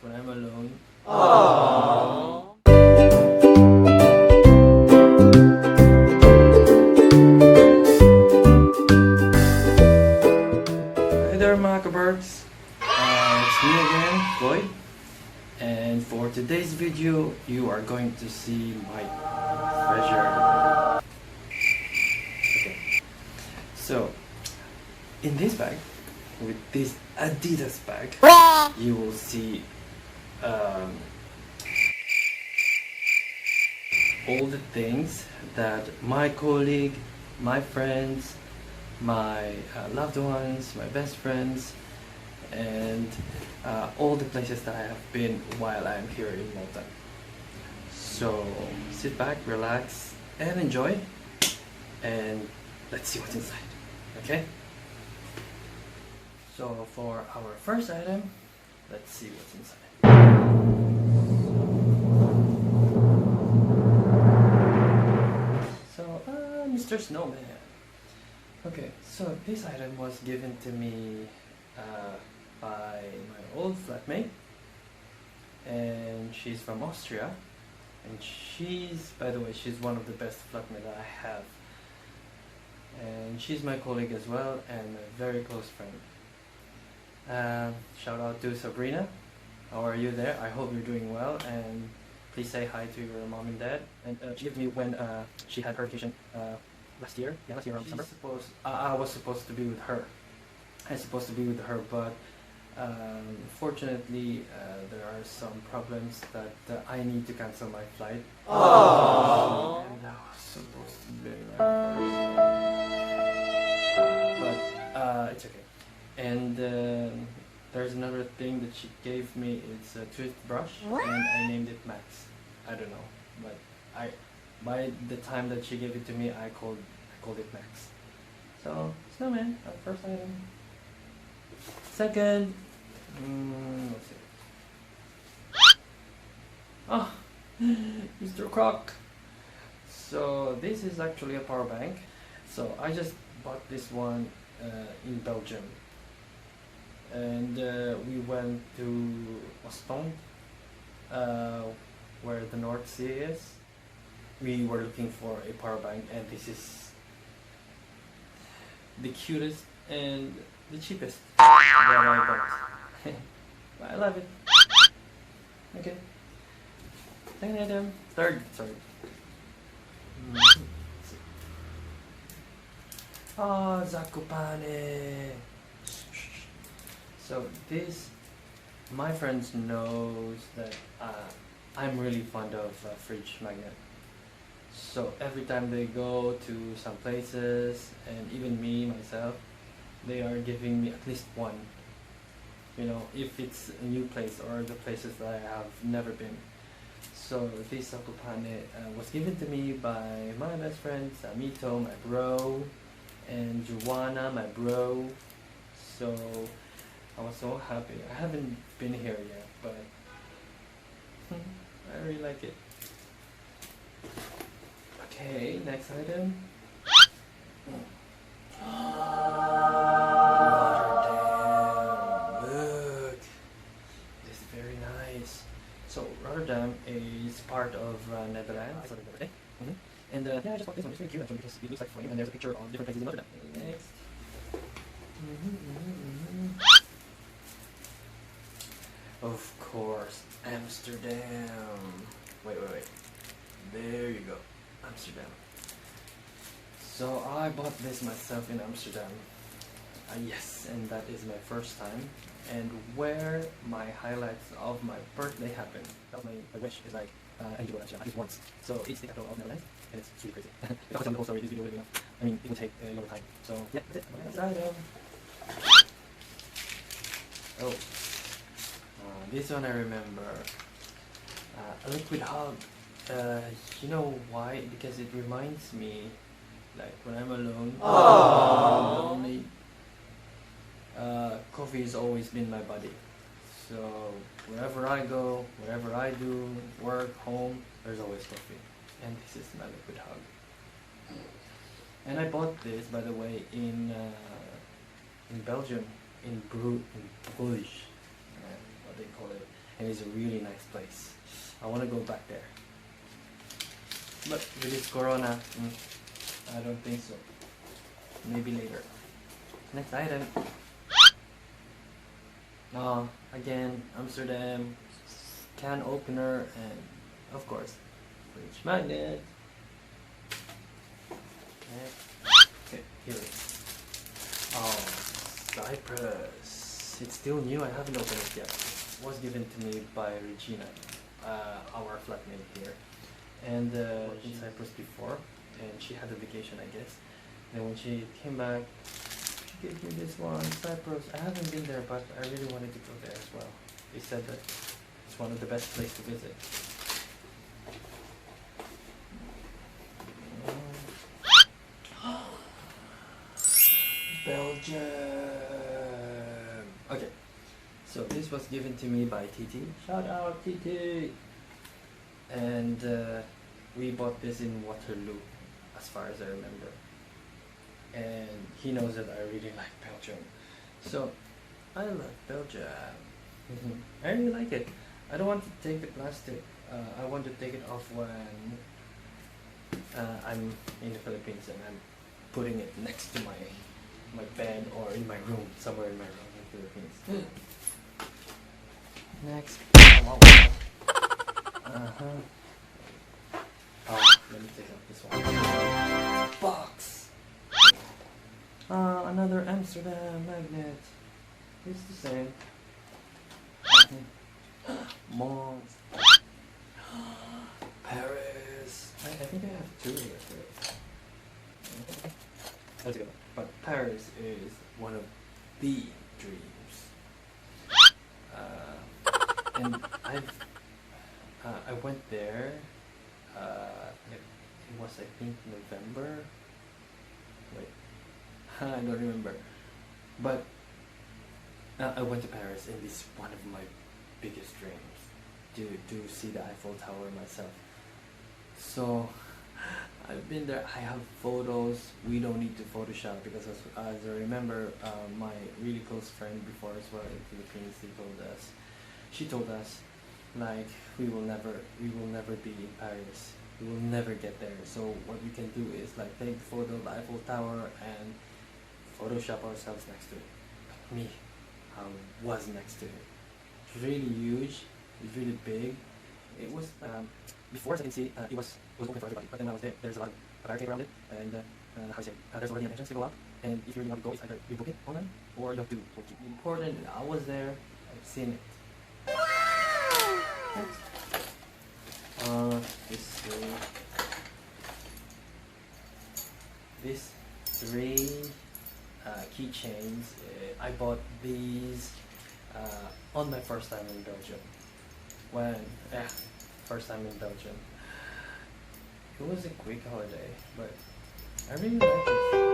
when I'm alone. Aww. Hey there, Macabirds. It's me again, Lloyd. And for today's video, you are going to see my treasure. Okay. So, in this bag, with this Adidas bag, you will see all the things that my colleague, my friends, my loved ones, my best friends, and all the places that I have been while I'm here in Malta. So sit back, relax, and enjoy, and let's see what's inside, okay? So for our first item, let's see what's inside. So, Mr. Snowman. Okay, so this item was given to me by my old flatmate, and she's from Austria, and she's, by the way, she's one of the best flatmates that I have, and she's my colleague as well, and a very close friend. Shout out to Sabrina. How are you there? I hope you're doing well, and please say hi to your mom and dad. And she gave me when she had her vacation last year around December. I was supposed to be with her. But fortunately there are some problems that I need to cancel my flight. Aww. And I was supposed to be my first. But it's okay. And there's another thing that she gave me. It's a toothbrush, and I named it Max. I don't know, but by the time that she gave it to me, I called it Max. So Snowman, our first item. Second, let's see. Oh, Mr. Croc. So this is actually a power bank. So I just bought this one in Belgium, and we went to Ostend, where the North Sea is. We were looking for a power bank, and this is the cutest and the cheapest that I bought. But I love it. Okay. Second item. Third, sorry. Oh, Zakopane. So this, my friends knows that I'm really fond of fridge magnet. So every time they go to some places, and even me myself, they are giving me at least one. You know, if it's a new place or the places that I have never been. So this Zakopane was given to me by my best friend Samito, my bro, and Joanna, my bro. So I was so happy. I haven't been here yet, but I really like it. Okay, next item. Rotterdam. Look, this is very nice. So Rotterdam is part of Netherlands. And yeah, I just bought this one. It's really cute actually because it looks like flame, and there's a picture of different places in Rotterdam. Next. Of course, Amsterdam. Wait. There you go, Amsterdam. So I bought this myself in Amsterdam. Yes, and that is my first time. And where my highlights of my birthday happened. That was my wish is like, I need to go to Amsterdam at least once. So it's the capital of Netherlands, and it's really crazy. If I was telling the whole story, this video would be enough. I mean, it would take a lot of time. So yeah, that's it. Next item. Oh. This one I remember. A liquid hug. You know why? Because it reminds me, like when I'm alone, lonely, coffee has always been my buddy. So wherever I go, whatever I do, work, home, there's always coffee. And this is my liquid hug. And I bought this, by the way, in Belgium, in Bruges, what they call it. and it's a really nice place. I want to go back there. But with this corona, I don't think so. Maybe later. Next item. Again, Amsterdam can opener and of course fridge magnet. Okay, here it is. Oh, Cyprus. It's still new. I haven't opened it yet. It was given to me by Regina, our flatmate here, and in Cyprus before, and she had a vacation, I guess. Then when she came back, she gave me this one, Cyprus. I haven't been there, but I really wanted to go there as well. They said that it's one of the best places to visit. Belgium. Okay, so this was given to me by TT. Shout out TT. And we bought this in Waterloo, as far as I remember. And he knows that I really like Belgium, so I love Belgium. I really like it. I don't want to take the plastic. I want to take it off when I'm in the Philippines and I'm putting it next to my bed or in my room, somewhere in my room in the Philippines. Next. Oh, let me take out this one. Box. Another Amsterdam magnet. It's the same. Mons. Paris. I think I have two here too. Let's go. But Paris is one of the dreams. And I went there. It was, I think, November. Wait, I don't remember. But I went to Paris, and this is one of my biggest dreams, to see the Eiffel Tower myself. So I've been there. I have photos. We don't need to Photoshop because as I remember, my really close friend before as well in the Philippines, she told us, like, we will never be in Paris. We will never get there. So what we can do is like take a photo of the Eiffel Tower and Photoshop ourselves next to it. Like me, I was next to it. It's really huge. It's really big. It was before, as I can see, it was open for everybody. But then when I was there, there's a lot of barricade around it, and how do you say? There's already an entrance to go up. And if you really want to go, it's either you book it online or you have to book it. Important. I was there. I've seen it. These three keychains. I bought these on my first time in Belgium. First time in Belgium. It was a quick holiday, but I really like it.